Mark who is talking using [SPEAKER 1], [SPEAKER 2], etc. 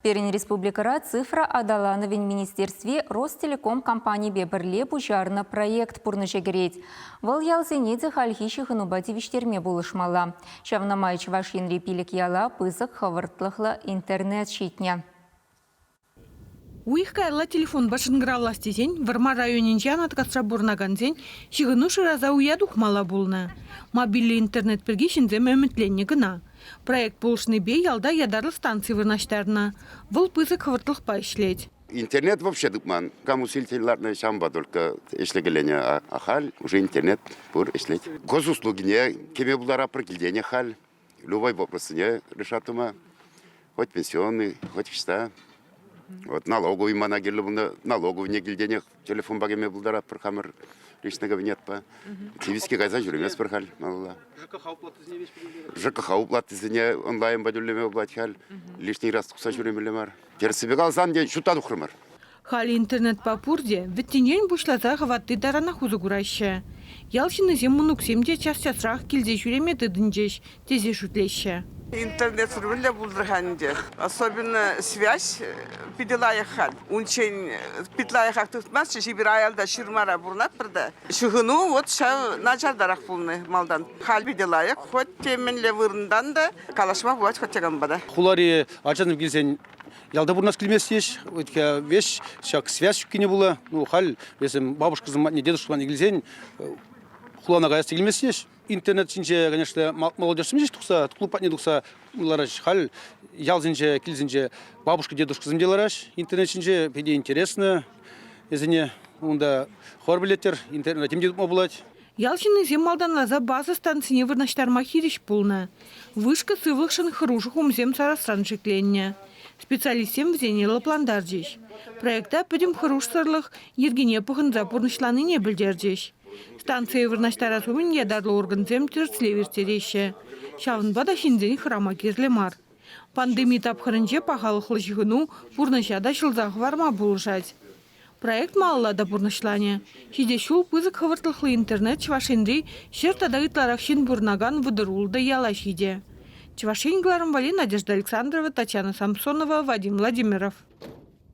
[SPEAKER 1] Перен республикара цифра адалановин министерстве Ростелеком компании беберле пужарна проект пурнышегереть. Вал ялзенеде хальхиши ханубативиштерме булышмала. Шавнамай чвашин репилик яла пызык хавыртлыхла интернет щитня.
[SPEAKER 2] Уйхкайла телефон башынграла стезень, Варма районинчан аткасра бурнаганзень, шигыну шыраза уядух мала булна. Мобильный интернет пергишинзе мөмітленне гына. Проект булшны бей ялда ядарлы станции вырнаштарна. Выл пызык хавыртлых пайшлеть.
[SPEAKER 3] Интернет вообще дукман. Кам усилительный шамба только эшлегеление ахаль, уже интернет пур эшлеть. Госуслуги не, кеме булара прокильдение халь. Любой вопрос не решат ума. Хоть пенсионный, хоть что. Вот налоговый манагерлы буна, налоговый не гильдение, телефон багеме булдара прохамер личный кабинет по. Тивиски кайзан жүремес прохаль, малла. ЖКХ уплаты не онлайн бадюлеме уплатхаль, лишний раз тухса жүремелемар. Терсебегал зам де шута духрымар.
[SPEAKER 2] Хали интернет по пурде, веттенен бушлаза хватты дарана хузу гураща. Ялшины земмунук семде час-часрах килзе жүреметы дынжеш, тезе шутлеща.
[SPEAKER 4] Интернет рвали булдырханде. Особенно связь пиделая хал. Унчень питлая хак tutmaz, шибирайалда ширмара бурнат бірді. Шугыну вот ша начардарах пулны малдан. Хал пиделая, хоть теменле вырындан да калашма бывать хоть теган бада.
[SPEAKER 5] Хулари ачаным келсен ялда бурнас келмес еш, өтке веш шак связь шуккене була. Ну хал, если бабушка не дедушка не келсен, хулана гаяс келмес еш. Интернет чинче, конечно, молодежь смешит тухса, клуб не тухса, лараш хал, ялзинче, килзинче, бабушка, дедушка земделараш, интернет чинче, педи интересно, извини, унда хорбилетер, интернет им дедут мобулать.
[SPEAKER 2] Ялшины земалдан лаза база станции вырнаштар махириш пулна. Вышка сывлыкшин хруших умзем царасран жекленне. Специалистем взенела пландарджиш. Проекта педим хруш сырлых Евгения Пуханза пурнышланы не бельдерджиш. Станция вырнаштара сумин ядарлы органзем тірслевертереше. Шавын бада шинзен храма керлемар. Пандемия тапхарынче пахалықлы жығыну пурнышада шылзақ варма булышать. Проект маллада пурнышлане. Шиде шул пызык хавыртлыхлы интернет чвашенри шертада ытларахшин бурнаган выдырулды яла шиде. Чвашенгларым вали Надежда Александрова, Татьяна Самсонова, Вадим Владимиров.